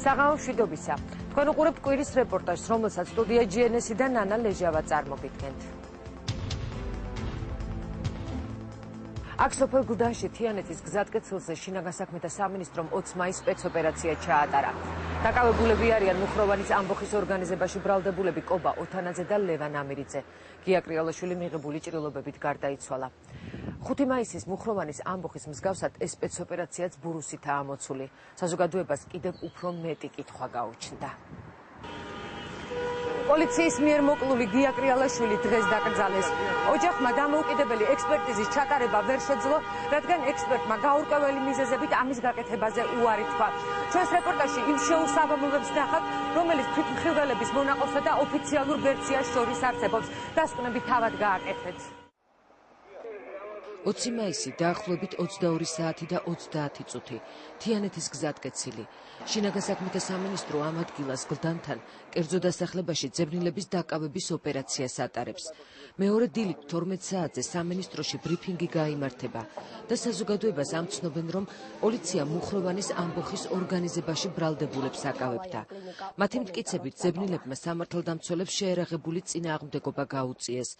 საღამო მშვიდობისა. თქვენ უყურებთ კვირის რეპორტაჟს, რომელსაც სტუდია GNS-დან ნანა ლეჟავა წარმოგიდგენთ. აქ სოფელ გუდანში თიანეთის გზატკეცილზე შინაგან საქმეთა სამინისტრომ 20 მაისს სპეცოპერაცია ჩაატარა. დაკავებულები არიან მუხროვანის ამბოხის ორგანიზებაში ბრალდებულები კობა ოთანაძე და ლევან ამირიძე. გია კრიალაშვილი მიღებული ჭრილობებით გარდაიცვალა. 5 მაისის მუხროვანის ამბოხის მსგავსად ეს სპეცოპერაციაც ბურუსითაა ამოცული. საზოგადოებას კიდევ უფრო მეტი კითხვა გაუჩნდა. პოლიციის მიერ მოკლული გია კრიალაშვილი დღეს დაკრძალეს. ოჯახმა დამოუკიდებელი ექსპერტიზის ჩატარება ვერ შეძლო, რადგან ექსპერტმა გაურკვეველი მიზეზებით ამის გაკეთებაზე უარი თქვა. ჩვენს რეპორტაჟში იმ შეუსაბამობებს ნახავთ, რომელიც თვითმხილველების მონაყოფსა და ოფიციალურ ვერსიას შორის არსებობს. დასკვნები თავად გააკეთეთ. 20 მაისი დაახლოებით 22 საათი და 30 წუთი. თიანეთის გზატკეცილი. შინაგან საქმეთა სამინისტრო ამ ადგილას გლდანთან კერძო დასახლებაში ძებნილების დაკავების ოპერაციას ატარებს. მეორე დილით 12 საათზე სამინისტროში ბრიფინგი გაიმართება და საზოგადოებას ამცნობენ, რომ პოლიცია მუხროვანის ამბოხის ორგანიზებაში ბრალდებულებს აკავებდა. მათი მტკიცებით ძებნილებმა სამართალდამცველებს შეერაღებული წინააღმდეგობა გაუწიეს.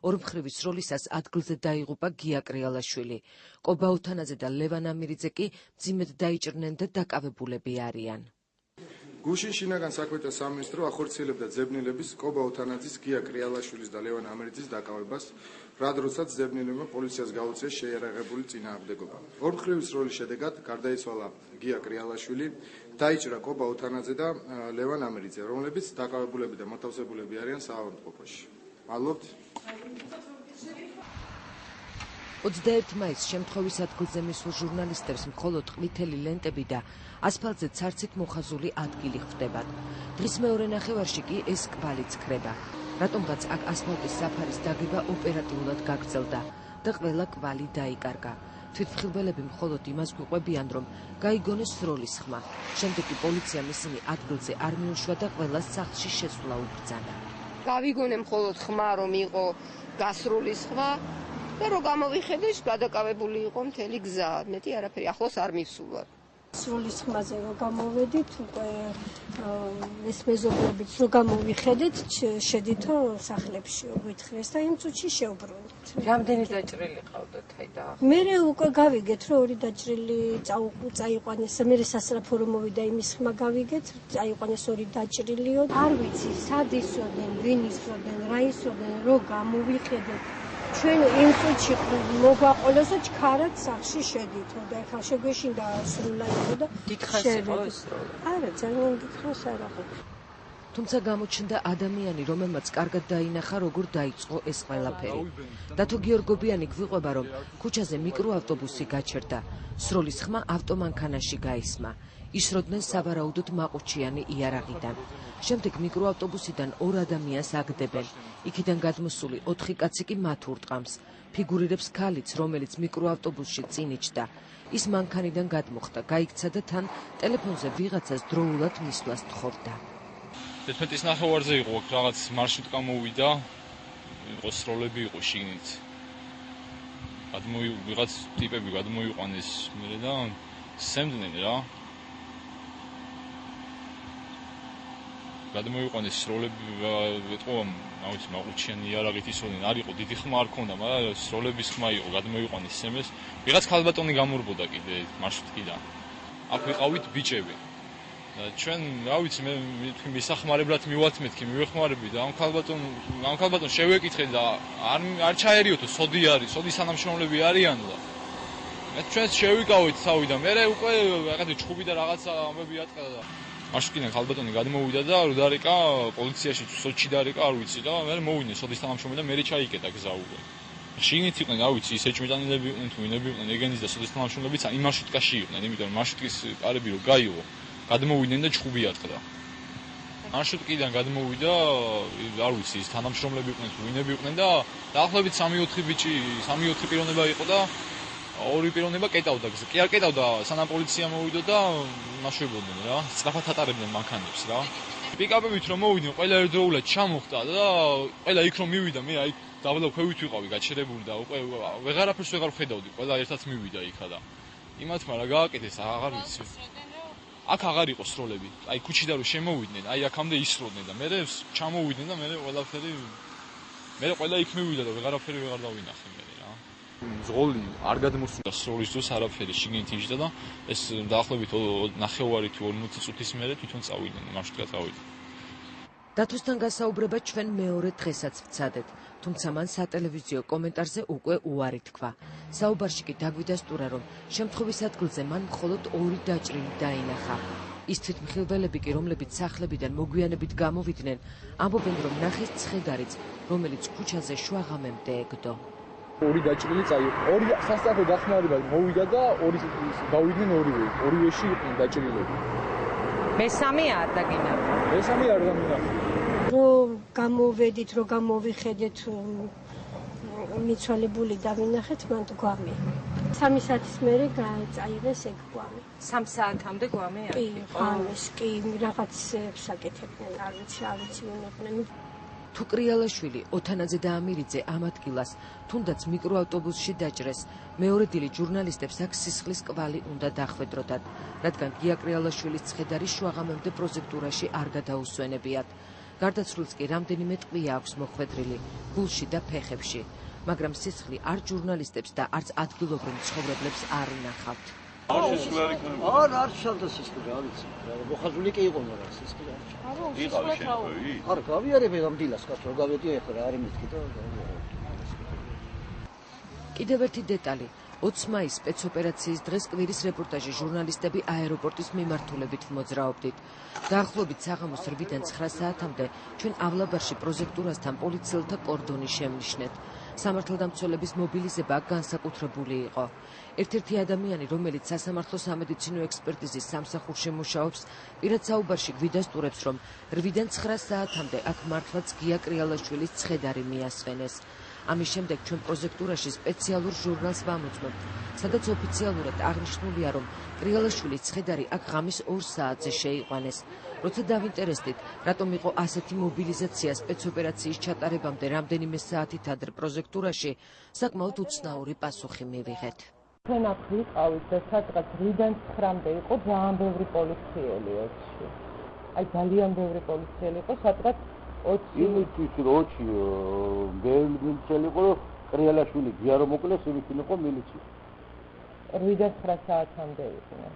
ორმხრივი სროლისას ადგილზე დაიღუპა გია კრიალაშვილი. კობა ოთანაძე და ლევან ამირიძე კი მძიმედ დაიჭრნენ და დაკავებულები არიან. გუშინ შინაგან საქმეთა სამინისტრო ახორციელებდა ძებნილების კობა ოთანაძის, გია კრიალაშვილის და ლევან ამირიძის დაკავებას, რად როდესაც ძებნილებმა პოლიციას გაუწიეს შეიარაღებული წინააღმდეგობა. ორმხრივი სროლის შედეგად გარდაიცვალა გია კრიალაშვილი, დაიჭრა კობა ოთანაძე და ლევან ამირიძე, რომლებიც დაკავებულები და მოთავსებულები არიან საავადმყოფოში. მადლობთ. 21 მაისს შემთხვევის ადგილზე მისულ ჟურნალისტებს მხოლოდ ყვითელი ლენტები და ასფალტზე ცარცით მოხაზული ადგილი ხვდებათ. დღის მეორე ნახევარში კი ეს კვალიც ქრება. რატომღაც აქ ასფალტის საფარის დაგება ოპერატიულად გაგრძელდა და ყველა კვალი დაიკარგა. თვითმხილველები მხოლოდ იმას გვიყვებიან, რომ გაიგონეს სროლის ხმა. შემდეგ კი პოლიციამ ისინი ადგილზე არ მიუშვა და ყველას სახლში შესვლა უბრძანა. გავიგონე მხოლოდ ხმა, რომ იყო გასრული ხმა და რომ გამოვიხედე, გადაკავებული იყო მთელი გზა. მეტი არაფერი ახლოს არ მივსულა. სროლის ხმაზე რომ გამოვედით, უკვე ეს მეზობლებით რომ გამოვიხედეთ, შედითო სახლებში ვითხრეს და იმ წუთში შევბრუნდით. რამდენი დაჭრილი ყავდათ აი და? მე უკვე გავიგეთ, რომ ორი დაჭრილი წაიყვანეს, მე სასწრაფო რომ მოვიდა იმის ხმა გავიგეთ, წაიყვანეს ორი დაჭრილიო. არ ვიცი, სად ისვდნენ, ვინ ისვდნენ, რა ისვდნენ, რომ გამოვიხედეთ. ჩვენ იმ წუთში მოგვაყოლეს და ჩქარად სახლში შედითო და ახლა შეგვეშინდა სრულად და დიდხანს იყო ეს სროლა. არა, ძალიან დიდხანს არ იყო. თუმცა გამოჩნდა ადამიანი, რომელმაც კარგად დაინახა, როგორ დაიწყო ეს ყველაფერი. დათო გიორგობიანი გვიყვება, რომ ქუჩაზე მიკროავტობუსი გაჩერდა. სროლის ხმა ავტომანქანაში გაისმა. ისროდნენ სავარაუდოდ მაყუჩიანი იარაღიდან. შემდეგ მიკროავტობუსიდან ორ ადამიანს აგდებენ. იქიდან გადმოსული 4 კაცი კი მათ ურტყამს. ფიგურირებს ქალიც, რომელიც მიკროავტობუსში წინ იჯდა. ის მანქანიდან გადმოხდა, გაიქცა და თან ტელეფონზე ვიღაცას დროულად მისვლას თხოვდა. 11-ის ნახევარზე იყო აქ რაღაც მარშრუტკა მოვიდა, იყო სროლები, იყო შიგნით. ვიღაც ტიპები გადმოიყვანეს მერე და სემდნენ რა. გადმოიყვანეს სროლები, ეტყობა, აუცი მაყუჩიანი იარაღით ისოდნენ, არ იყო დიდი ხმა არ ქონდა, მაგრამ სროლების ხმა იყო, გადმოიყვანეს სემეს. ვიღაც ქალბატონი გამურბოდა კიდე მარშრუტკიდან. აქ ვიყავით ბიჭები. ჩვენ, რა ვიცი, მე მისახმარებლად მივათ მეთქი, მივეხმარები და ამ ქალბატონ შევეკითხე და არ ჩაერიოთო, სოდი არის, სოდის თანამშრომლები არიანო და ჩვენ შევიკავით თავიდან, მე უკვე რაღაც ჩხუბი და რაღაცა ამბები ატყდა და მარშრუტკიდან ქალბატონი გადმოვიდა და რო დარეკა პოლიციაში, სოჩი დარეკა, არ ვიცი და მე მოვინე სოდის თანამშრომელი და მე ჩაიკეტა გზა უკვე. შიგნით იყვნენ, რა ვიცი, ესეჭმიტანილები იყვნენ თუ ვინები იყვნენ, ეგენის და სოდის თანამშრომლებიც იმ მარშრუტკაში იყვნენ, იმიტომ რომ მარშრუტკის კარები რო გაიღო, გადმოვიდნენ და ჩხუბი ატყდა. მარშრუტკიდან გადმოვიდა, არ ვიცი, ის თანამშრომლები იყვნენ თუ ვინები იყვნენ და დაახლოებით 3-4 ბიჭი, 3-4 პიროვნება იყო და ორი პიროვნება კეტავდა გზა. კი არ კეტავდა, სანამ პოლიცია მოვიდა და მაშვებოდნენ რა, სწრაფად ატარებდნენ მანქანებს რა. პიკაპებით რომ მოვიდნენ, ყველა ერთდროულად ჩამოხტა და ყველა იქ რომ მივიდა, მე აი დაბლა ქვევით ვიყავი გაჩერებული და უკვე ვეღარაფერს ვეღარ ვხედავდი, ყველა ერთად მივიდა იქა და იმათმა რა გააკეთეს, აღარ ვიცი. აქ აღარ იყო სროლები. აი ქუჩიდან რომ შემოვიდნენ, აი აქამდე ისროდნენ და მე ჩამოვიდნენ და მე ყველაფერი მე ყველა იქ მივიდა და ვეღარაფერი ვეღარ დავინახე მე რა. ზღოლი არ გადმოსულა სროლის დროს არაფერი შიგნით იჯდა და ეს დაახლოებით 9 თუ 40 წუთის მერე თვითონ წავიდნენ, მარშრუტად წავიდნენ. დათოსთან გასაუბრება ჩვენ მეორე დღესაც ვცადეთ, თუმცა მან სატელევიზიო კომენტარზე უკვე უარი თქვა. საუბარში კი დაგვიდასტურა, რომ შემთხვევის ადგილზე მან მხოლოდ 2 დაჭრილი დაინახა. ის თვითმხილველები კი, რომლებიც სახლებიდან მოგვიანებით გამოვიდნენ, ამბობენ, რომ ნახეს ცხედარიც, რომელიც ქუჩაზე შუაღამემდე ეგდო. 2 დაჭრილი წაიღო. 2 სასწრაფო დახმარება მოვიდა და 2 გავიდნენ ორივეში იყვნენ დაჭრილები. მესამე არ დაგინახა. მესამე არ დამინახა. რომ გამოვედით, რომ გამოვიხედეთ მიცვალებული დავინახეთ, მან გვამი. 3 საათის მერე წაიღეს ეგ გვამი. 3 საათამდე გვამი არ კი, იყო. ხამის, კი, რაღაცებს აკეთებდნენ, არ ვიცი ვინმე. თუ კრიალაშვილი, ოთანაძე და ამირიძე ამ ადგილას თუნდაც მიკროავტობუსში დაჭრეს, მეორე დილით ჟურნალისტებს აქ სისხლის კვალი უნდა დახვედროდათ, რადგან გია კრიალაშვილის ცხედარი შუაღამემდე პროზექტურაში არ გადაუსვენებიათ. გარდაცვლილს კი რამდენიმე ტყვია აქვს მოხვედრილი, გულში და ფეხებში, მაგრამ სისხლი არც ჟურნალისტებს და არც ადგილობრივ მცხოვრებლებს არ ინახავთ. არ შავდა სისხლი, რა ვიცი. მოხაზული კი იყო, მაგრამ სისხლი არ შავდა. იყავი შემთხვევი? არ გავიარებ ამ დილას, კაცო, გავედიო ახლა არ იმეთქი და კიდევ ერთი დეტალი. 20 მაის სპეცოპერაციის დღეს კვირის რეპორტაჟი ჟურნალისტები აეროპორტის მიმართულებით მოძრაობდით. დაახლოებით საღამოს 8-დან 9 საათამდე ჩვენ ავლაბარში პროზექტურასთან პოლიციელთა კორდონი შემნიშნეთ. სამართალდამცველების მობილიზება აქ განსაკუთრებული იყო. ერთ-ერთი ადამიანი, რომელიც სასამართლო სამედიცინო ექსპერტიზის სამსახურში მუშაობს, პირად საუბარში გვიდასტურებს, რომ 8-დან 9 საათამდე აქ მართლაც გია კრიალაშვილის ცხედარი მიასვენეს. ამის შემდეგ ჩვენ პროზექტურაში სპეციალურ ჟურნალს ვამოწმებთ, სადაც ოფიციალურად აღნიშნულია, რომ კრიალაშვილის ცხედარი აქ ღამის 2 საათზე შეიყვანეს. როცა დავინტერესდით, რატომ იყო ასეთი მობილიზაცია სპეცოპერაციის ჩატარებამდე რამდენიმე საათით ადრე პროზექტურაში, საკმაოდ უცნაური პასუხი მივიღეთ. ჩვენ აქ ვიყავით და სადღაც 8-დან 9-მდე იყო ძალიან ბევრი პოლიციელი ოცში. აი ძალიან ბევრი პოლიციელი იყო, სადღაც 20 იმისთვის როჩი ბევრი მილიციელი იყო, კრიალაშვილი გია რომ მოკლეს, იმისთვის იყო მილიცია. 8-დან 9 საათამდე იყვნენ.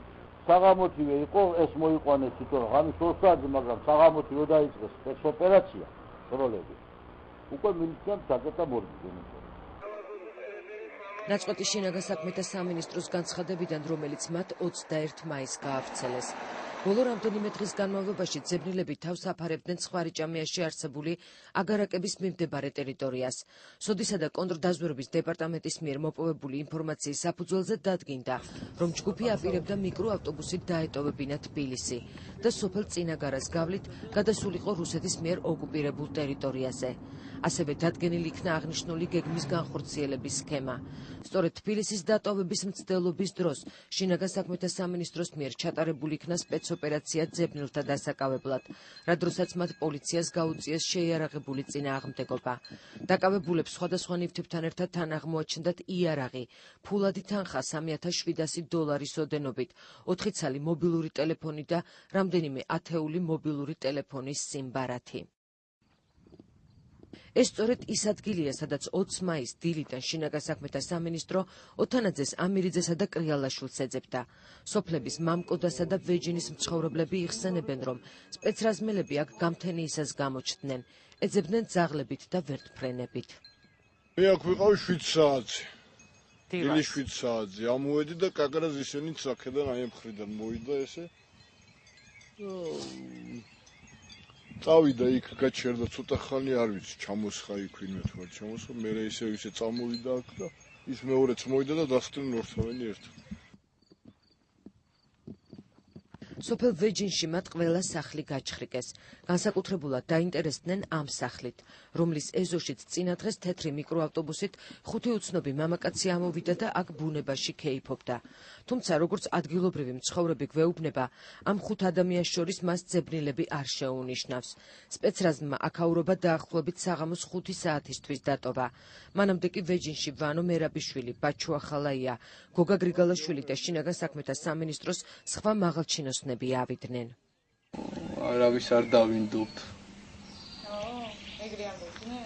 საღამოთივე იყო, ეს მოიყვანეს თვითონ ღამის 2 საათზე, მაგრამ საღამოთი რო დაიწყეს სპეცოპერაცია, სროლები. უკვე მილიციამ დაგეტა მორგი. ნაწყვეტი შინაგან საქმეთა სამინისტროს განცხადებიდან, რომელიც მათ 21 მაისს გაავრცელეს. ბოლო რამდენიმე დღის განმავლობაში ძებნილები თავს აფარებდნენ ხვარიჭამიაში არსებული აგარაკების მიმდებარე ტერიტორიას. სოდისა და კონტრდაზვერვის დეპარტამენტის მიერ მოპოვებული ინფორმაციის საფუძველზე დადგინდა, რომ ჯგუფი აპირებდა მიკროავტობუსით დაეტოვებინა თბილისი და სოფელ წინაგარას გავლით გადასულიყო რუსეთის მიერ ოკუპირებულ ტერიტორიაზე. ასევე დადგენილი იქნა აღნიშნული გეგმის განხორციელების სქემა. სწორედ თბილისის დატოვების მცდელობის დროს შინაგან საქმეთა სამინისტროს მიერ ჩატარებული იქნა სპეცოპერაცია ძებნილთა დასაკავებლად, რა დროსაც მათ პოლიციას გაუწიეს შეიარაღებული წინააღმდეგობა. დაკავებულებს სხვადასხვა ნივთებთან ერთად თან აღმოაჩნდათ იარაღი, ფულადი თანხა $3,700 ოდენობით, 4 ცალი მობილური ტელეფონი და რამდენიმე ათეული მობილური ტელეფონის სიმბარათი. ეს სწორედ ის ადგილია, სადაც 20 მაისს დილიდან შინაგან საქმეთა სამინისტრო ოთანაძეს, ამირიძესა და კრიალაშვილს ეძებდა. სოფლების მამკოდასა და ვეჯინის მცხოვრებლები იხსენებენ, რომ სპეცრაზმელები აქ გამთენიისას გამოჩნდნენ, ეძებდნენ ძაღლებით და ვერტმფრენებით. მე აქ ვიყავი 7 საათზე. დილის 7 საათზე ამოვედი და კაკრას ისინი აქედან აი ამ მხრიდან მოვიდა ესე. წავიდა იქ გაჩერდა ცოტა ხანი, არ ვიცი, ჩამოსხა იქ ვინმე თუ არ ჩამოსხა, მე ისე წამოვიდა აქ და ის მეორეც მოვიდა და დასწრნენ ორთავენი ერთად. სოფელ ვეჯინში მათ ყველა სახლი გაჩხრიკეს. განსაკუთრებულად დაინტერესდნენ ამ სახლით, რომლის ეზოშიც წინა დღეს თეთრი მიკროავტობუსით 5 უცნობი მამაკაცი ამოვიდა და აქ ბუნებაში ქეიფობდა. თუმცა, როგორც ადგილობრივი მცხოვრები გვეუბნება, ამ 5 ადამიანს შორის მას ძებნილები არ შეუნიშნავს. სპეცრაზმმა აქაურობა დაახლოებით საღამოს 5 საათისთვის დატოვა. მანამდე კი ვეჯინში ვანო მერაბიშვილი, ბაჩუ ახალაია, გოგა გრიგალაშვილი და შინაგან საქმეთა სამინისტროს სხვა მაღალჩინოსნები მიზნები ავიდნენ. არავის არ დავინდობთ. ეგრე ამბობდნენ?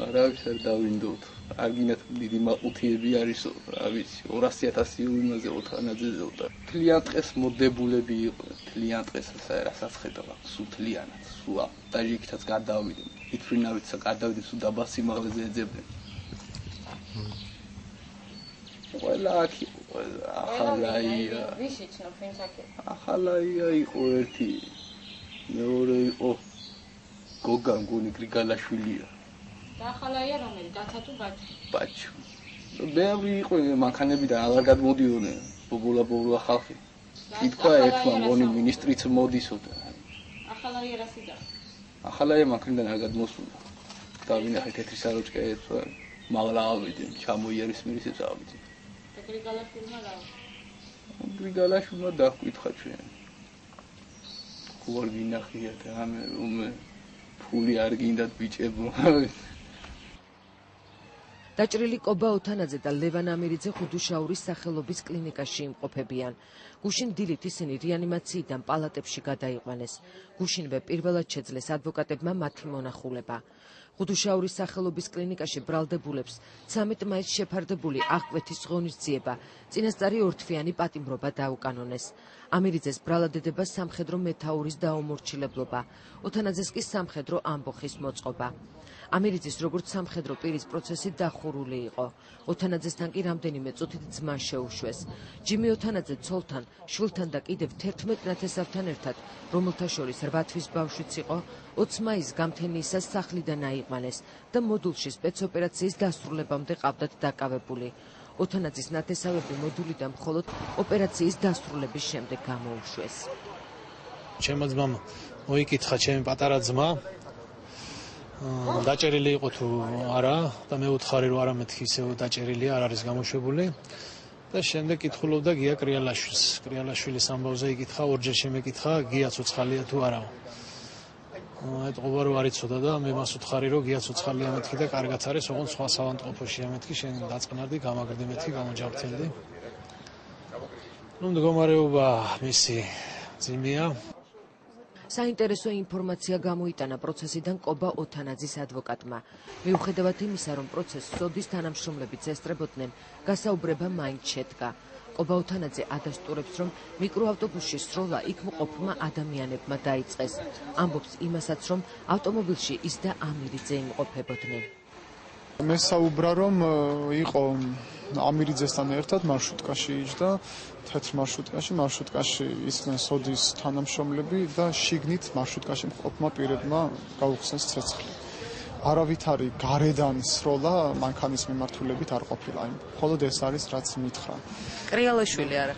არავის არ დავინდობთ. არ გინათ დიდი მაყუთიები არისო, რა ვიცი, 200,000 იმაზე ოთანაძეზე და თლიან დღეს მოდებულები იყვნენ. თლიან დღეს რასაც ხედავ, სულ თლიანად, სულ ტაჯიკითაც გადავიდნენ. ითვრინავით გადავიდნენ, სულ დაბა სიმაღლეზე ეძებდნენ. ყველა აქ იყო, ახალაია. ვის იცნობ, ვინც აქ იყო? ახალაია იყო ერთი. მეორე იყო გოგა მგონი გრიგალაშვილია. და ახალაია რომელი? გაცა თუ ბაჩი? ბაჩი. ბევრი იყო მანქანებიდან აღარ გადმოდიოდნენ, ბობულა ხალხი. ითქვა ერთმა მგონი მინისტრიც მოდისო და ახალაია რა სიძახ? ახალაია მანქანიდან არ გადმოსულა. დავინახეთ თეთრი საროჭკე ერთვა, მაღლა ავიდნენ, ჩამოიერის მილიცებს ავიდნენ. და გრიგალაშვილმა რა? გრიგალაშვილმა დაჰკითხა ჩვენ. ხوار გინახია და ამე ფული არ გინდათ ბიჭებო. დაჭრილი კობა ოთანაძე და ლევან ამირიძე ხუდუშაურის სახელობის კლინიკაში იმყოფებიან. გუშინ დილით ისინი რეანიმაციიდან პალატებში გადაიყვანეს. გუშინვე პირველად შეძლეს ადვოკატებმა მათი მონახულება. ხუდუშაურის სახელობის კლინიკაში ბრალდებულებს 13 მაისს შეფარდებული აღკვეთის ღონისძიება, წინასწარი ორთვიანი პატიმრობა დაუკანონეს. ამირიძეს ბრალადედება სამხედრო მეთაურის დაუმორჩილებლობა, ოთანაძეს კი სამხედრო ამბოხის მოწყობა. ამირიძის როგორც სამხედრო პირის პროცესი დახურული იყო. ოთანაძესთან კი რამდენიმე წუთით ძმა შეუშვეს. ჯიმი ოთანაძე ცოლთან, შვილთან და კიდევ 11 ნათესავთან ერთად, რომელთა შორის 8 თვის ბავშვიც იყო, 20 მაისს გამთენიისას სახლიდან აიყვანეს და მოდულში სპეცოპერაციის დასრულებამდე ყავდათ დაკავებული. ოთანაძის ნათესავები მოდულიდან მხოლოდ ოპერაციის დასრულების შემდეგ გამოუშვეს. ჩემო ძმამ მოიკითხა ჩემი პატარა ძმა დაჭერილი იყო თუ არა და მე უთხარი რომ არა მეთქი ისევ დაჭერილია არ არის გამოშვებული და შემდეგ კითხულობდა გია კრიალაშვილს. კრიალაშვილის ამბავზე იკითხა, ორჯერ შემეკითხა გია ცოცხალია თუ არა. ეტყობა რომ არ იცოდა და მე მას უთხარი რომ გია ცოცხალია მეთქი და კარგად არის, ოღონდ სხვა სავანტყოფოშია მეთქი, შენ დაწყნარდი, გამაგრდი მეთქი, გამოჯავთელდი. მდგომარეობა მისი ძიმია. საინტერესო ინფორმაცია გამოიტანა პროცესიდან კობა ოთანაძის ადვოკატმა. მიუხედავად იმისა, რომ პროცესს სოდის თანამშრომლებიც ესწრებოდნენ, გასაუბრება მაინც შედგა. კობა ოთანაძე ადასტურებს, რომ მიკროავტობუსში სროლა იქ მყოფმა ადამიანებმა დაიწყეს. ამბობს იმასაც, რომ ავტომობილში ის და ამირიძე იმყოფებოდნენ. მე საუბრა რომ იყო ამირიძესთან ერთად მარშრუტკაში იჯდა, თეთრ მარშრუტკაში ისმენ სოდის თანამშრომლები და შიგნით მარშრუტკაში მყოფმა პირებმა გაუხსნეს ცეცხლი. არავითარი გარედან სროლა მანქანის მიმართულებით არ ყოფილა. მხოლოდ ეს არის რაც მითხრა. კრიალაშვილი არა.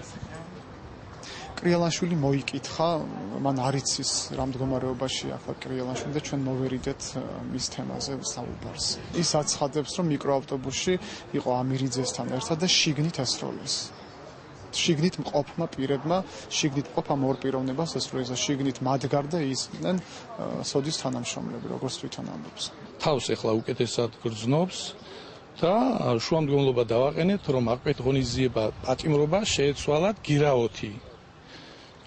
კრიალაშვილი მოიკითხა, მან არ იცის რა მდგომარეობაში ახლა კრიალაშვილი და ჩვენ მოვერიდეთ მის თემაზე საუბარს. ის აცხადებს, რომ მიკროავტობუსში იყო ამირიძესთან ერთად და შიგნით ესროლეს. შიგნით მყოფმა პირებმა, შიგნით მყოფამ ორ პიროვნებას ესროლეს და შიგნით მადგარ და ისმენ სოდის თანამშრომლები, როგორც თვითონ ამბობს. თავს ეხლა უკეთესად გრძნობს და შუამდგომლობა დავაყენეთ, რომ აღკვეთ ღონისძიება პატიმრობა შეეცვალათ გირაოთი.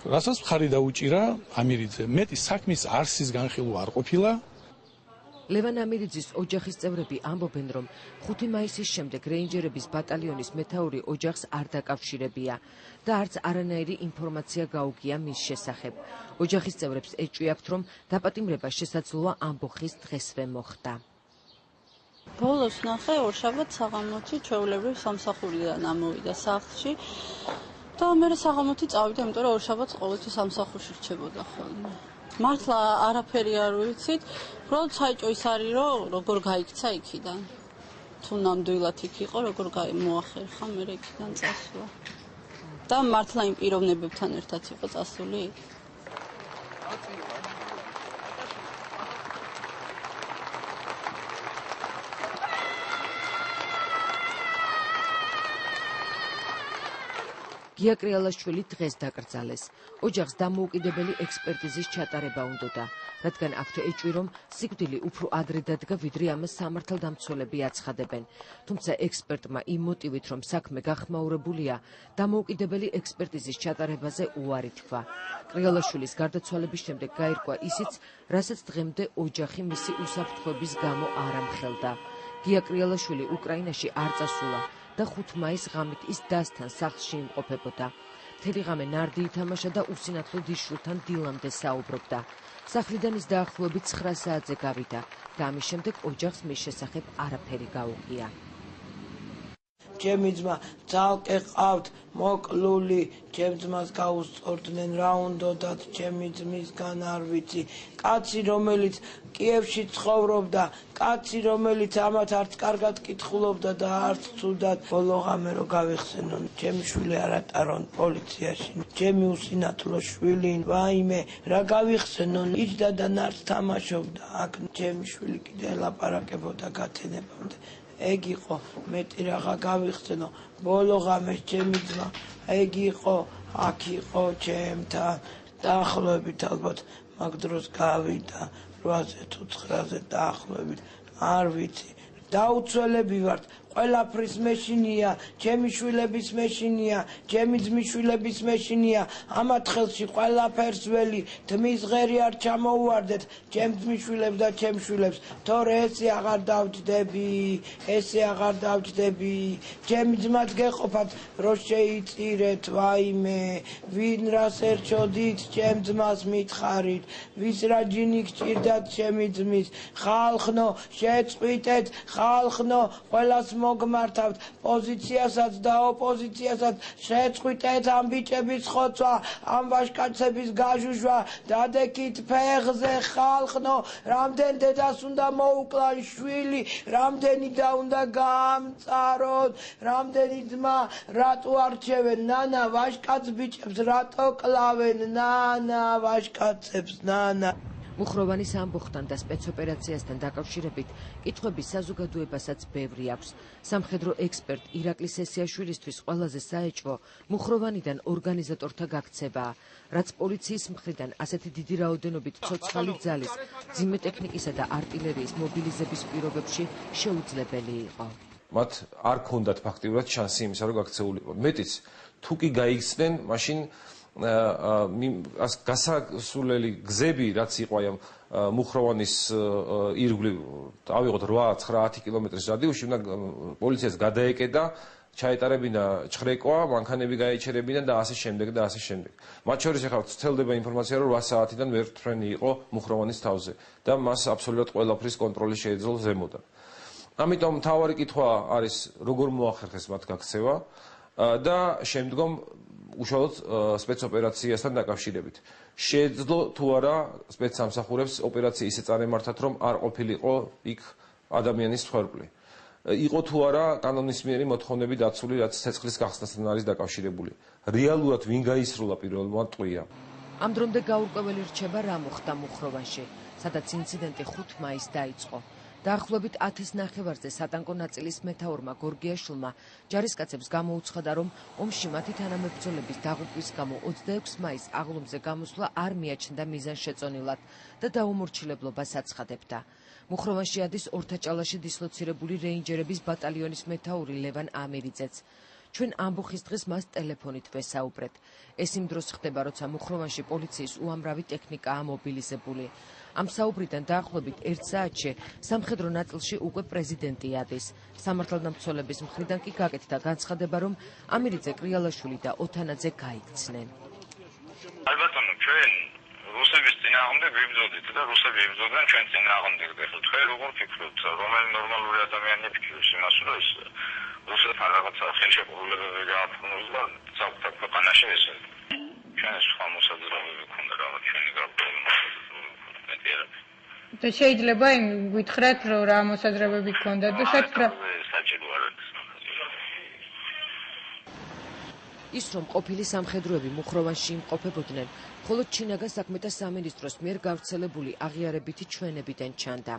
რასაც მხარი დაუჭირა ამირიძე. მეტი საქმის არსის განხილვა არ ყოფილა. ლევან ამირიძის ოჯახის წევრები ამბობენ, რომ 5 მაისის შემდეგ რეინჯერების ბატალიონის მეთაური ოჯახს არ დაკავშირებია და არც არანაირი ინფორმაცია გაუგია მის შესახებ. ოჯახის წევრებს ეჭვიათ, რომ დაპატიმრება შესაძლოა ამბოხის დღესვე მოხდა. ბოლოს ნახე ორშაბათ საღამოთი ჩვეულებრივ სამსახურიდან ამოვიდა სახლში და მე საღამოთი წავიდა, იმიტომ რომ ორშაბათს ყოველთვის სამსახურში რჩებოდა ხოლმე. მართლა არაფერი არ ვიცით, უბრალოდ საჭო ის არის, რომ როგორ გაიქცა იქიდან. თუ ნამდვილად იქ იყო, როგორ მოახერხა მე იქიდან წასვლა. და მართლა იმ პიროვნებებთან ერთად იყო წასული. გია კრიალაშვილი დღეს დაკრძალეს. ოჯახს დამოუკიდებელი ექსპერტიზის ჩატარება უნდოდა. რადგან აქვთ ეჭვი, რომ სიკვდილი უფრო ადრე დადგა, ვიდრე ამას სამართალდამცველები აცხადებენ. თუმცა ექსპერტმა იმ მოტივით, რომ საქმე გახმაურებულია, დამოუკიდებელი ექსპერტიზის ჩატარებაზე უარი თქვა. კრიალაშვილის გარდაცვალების შემდეგ გაირკვა ისიც, რასაც დღემდე ოჯახი მისი უსაფრთხოების გამო არ ამხელდა. გია კრიალაშვილი უკრაინაში არ წასულა და 5 მაისს ღამით ის დასთან სახლში იმყოფებოდა. მთელი ღამე ნარდი ითამაშა და უსინათლო დიშრულთან დილამდე საუბრობდა. სახლიდან ის დაახლოებით 9 საათზე გავიდა და ამის შემდეგ ოჯახს მის შესახებ არაფერი გაუღია. ჩემი ძმა ძალკე ყავთ მოკლული, ჩემ ძმას გაუსწორდნენ რა უნდათ ჩემი ძმისგან არ ვიცი. კაცი რომელიც კიევში ცხოვრობდა, კაცი რომელიც ამათ არც კარგად კითხულობდა და არც ცუდად. ბოლო ღამე რო გავიხსენონ, ჩემი შვილი არ ატარონ პოლიციაში. ჩემი უსინათლო შვილი, ვაიმე, რა გავიხსენონ, იჯდა და ნარს თამაშობდა. აქ ჩემი შვილი კიდე ლაპარაკებოდა გათენებამდე. ეგ იყო მეტი რაღა გავიხსენო, ბოლო ღამეს ჩემი ძმა ეგ იყო, აქ იყო ჩემთან. დაახლოებით ალბათ მაგ დროს გავიდა 8-ზე თუ 9-ზე დაახლოებით, არ ვიცი. დაუცველები ვართ, ყველაფრის მეშინია, ჩემი შვილების მეშინია, ჩემი ძმის შვილების მეშინია. ამათ ხელში ყველაფერს ველი, თმის ღერი არ ჩამოუვარდეთ ჩემ ძმის შვილებს და ჩემ შვილებს. თორე ესე აღარ დავჯდები, ესე აღარ დავჯდები. ჩემი ძმაც გეყოფათ, რო შეიწირეთ, ვაიმე, ვინ რას ერჩოდით, ჩემ ძმას მითხარით, ვის რა ჯინი გჭირდათ ჩემი ძმის. ხალხნო, შეწყვიტეთ, ხალხნო, ყველას მოგმართავთ, პოზიციასაც და ოპოზიციასაც შეწყვიტეთ ამ ბიჭების ხოცვა, ამ ვაჟკაცების გაჟუჟვა, დადექით ფეხზე ხალხნო, რამდენ დედას უნდა მოუკლან შვილი, რამდენი და უნდა გაამწაროთ, რამდენი ძმა რატო არჩევენ, ნანა ვაჟკაც ბიჭებს რატო კლავენ, ნანა ვაჟკაცებს, ნანა. მუხროვანის ამბოხთან და სპეცოპერაციასთან დაკავშირებით კითხვების საზოგადოებასაც ბევრი აქვს. სამხედრო ექსპერტ ირაკლი სესიაშვილისთვის ყველაზე საეჭვო მუხროვანიდან ორგანიზატორთა გაქცევაა, რაც პოლიციის მხრიდან ასეთი დიდი რაოდენობით ცოცხალი ძალის, ძიმე ტექნიკისა და არტილერიის მობილიზების პირობებში შეუძლებელი იყო. მათ არ ქონდათ ფაქტიურად შანსი იმისა, რომ გაქცეულიყო. მეტიც, თუ კი გაიქცნენ, მაშინ გასასვლელი გზები, რაც იყო აი ამ მუხროვანის ირგვლივ, ავიღოთ 8-9-10 კილომეტრის რადიუსში, უნდა პოლიციას გადაეკედა, ჩაეტარებინა ჩხრეკვა, მანქანები გაეჩერებინა და ასე შემდეგ და ასე შემდეგ. მათ შორის ახლა ვრცელდება ინფორმაცია, რომ 8 საათიდან ვერ თვრენი იყო მუხროვანის თავზე და მას აბსოლუტურად ყველაფრის კონტროლი შეეძლო ზემოდან. ამიტომ მთავარი კითხვა არის, როგორ მოახერხეს მათ გაქცევა და შემდგომ უშუალოდ სპეცოპერაციასთან დაკავშირებით. შეეძლო თუ არა სპეცსამსახურებს ოპერაცია ისე წარმართათ, რომ არ ყოფილიყო იქ ადამიანის მსხვერპლი. იყო თუ არა კანონისმიერი მოთხოვნები დაცული, რაც ცეცხლის გახსნასთან არის დაკავშირებული. რეალურად ვინ გაისრულა პირველმა ტყვია? ამ დრომდე გაურკვეველი რჩება რა მოხდა მუხროვანში, სადაც ინციდენტი 5 მაისს დაიწყო. დაახლოებით 10-ის ნახევარზე სატანკო ნაწილის მეთაურმა გორგიაშვილმა ჯარისკაცებს გამოუცხადა, რომ ომში მათი თანამებრძოლების დაღუპვის გამო 26 მაისს აღლუმზე გამოსვლა არ მიაჩნდა მიზანშეწონილად და დაუმორჩილებლობას აცხადებდა. მუხროვანში ადის ორთაჭალაში დისლოცირებული რეინჯერების ბატალიონის მეთაური ლევან ამირიძეც. ჩვენ ამბოხის დღეს მას ტელეფონით ვესაუბრეთ. ეს იმ დროს ხდება, როცა მუხროვანში პოლიციის უამრავი ტექნიკაა მობილიზებული. ამ საუბრიდან დაახლოებით 1 საათში სამხედრო ნაწილში უკვე პრეზიდენტი ადის. სამართალდამცველების მხრიდან კი გაკეთდა განცხადება, რომ ამირიძე, კრიალაშვილი და ოთანაძე გაიქცნენ. აი ბატონო, ჩვენ რუსების წინააღმდეგ ვიბრძოდით და რუსები იბრძოდნენ ჩვენ წინააღმდეგ. თქვენ როგორ ფიქრობთ, რომელი ნორმალური ადამიანი ფიქრობს იმას, რომ ეს რუსეთთან რაღაცა ხელშეკრულებები გააფორმოს და საკუთარ ქვეყანაში ესე ჩვენ სხვა მოსაზრებები ქონდა რაღაც ჩვენი გაფორმება. და შეიძლება გითხრათ, რომ რა მოსაზრებები გქონდა და საერთოდ საჭირო არ არის. ის რომ ყოფილი სამხედროები მუხროვანში იმყოფებოდნენ, მხოლოდ ჩინაგან საქმეთა სამინისტროს მიერ გავრცელებული აღიარებითი ჩვენებიდან ჩანდა.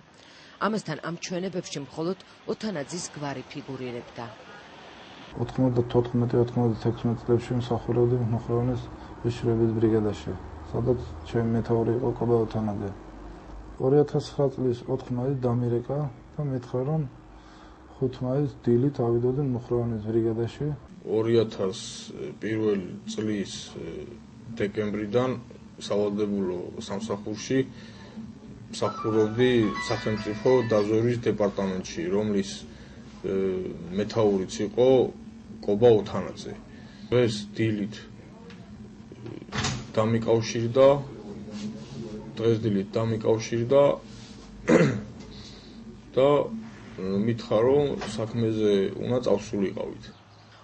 ამასთან ამ ჩვენებებში მხოლოდ ოთანაძის გვარი ფიგურირებდა. 94-96 წლებში მსახურობდი მუხროვანის ეშრების ბრიგადაში, სადაც ჩემი მეთაური იყო კობა ოთანაძე. 2009 წლის 4 მაისს დამირეკა და მითხრა რომ 5 მაისს დილით ავიდოდნენ მუხროვანის ბრიგადაში. 2001 წლის დეკემბრიდან სავალდებულო სამსახურში მსახურობდი სახელმწიფო დაზვერვის დეპარტამენტში, რომლის მეთაურიც იყო კობა ოთანაძე. ეს დილით დამიკავშირდა და მითხრა რომ საქმეზე უნდა წავსულიყავით.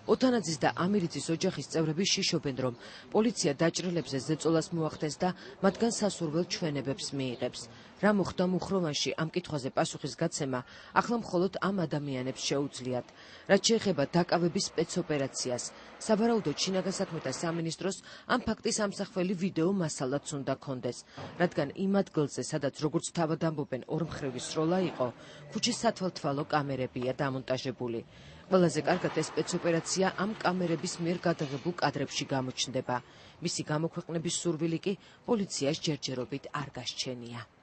ოთანაძის და ამირიძის ოჯახის წევრები შიშობენ, რომ პოლიცია დაჭრილებზე ზეწოლას მოახდენს და მათგან სასურველ ჩვენებებს მიიღებს. რა მოხდა მუხროვანში ამ კითხვაზე პასუხის გაცემა ახლა მხოლოდ ამ ადამიანებს შეუძლიათ. რაც შეეხება დაკავების სპეცოპერაციას, სავარაუდოდ შინაგან საქმეთა სამინისტროს ამ ფაქტის ამსახველი ვიდეო მასალაც უნდა კონდეს, რადგან იმ ადგილზე, სადაც როგორც თავად ამბობენ ორმხრივი სროლა იყო, ქუჩის სათვალთვალო კამერებია დამონტაჟებული. ყველაზე კარგად ეს სპეცოპერაცია ამ კამერების მიერ გადაღებულ კადრებში გამოჩნდება. მისი გამოქვეყნების სურვილი კი პოლიციას ჯერჯერობით არ გასჩენია.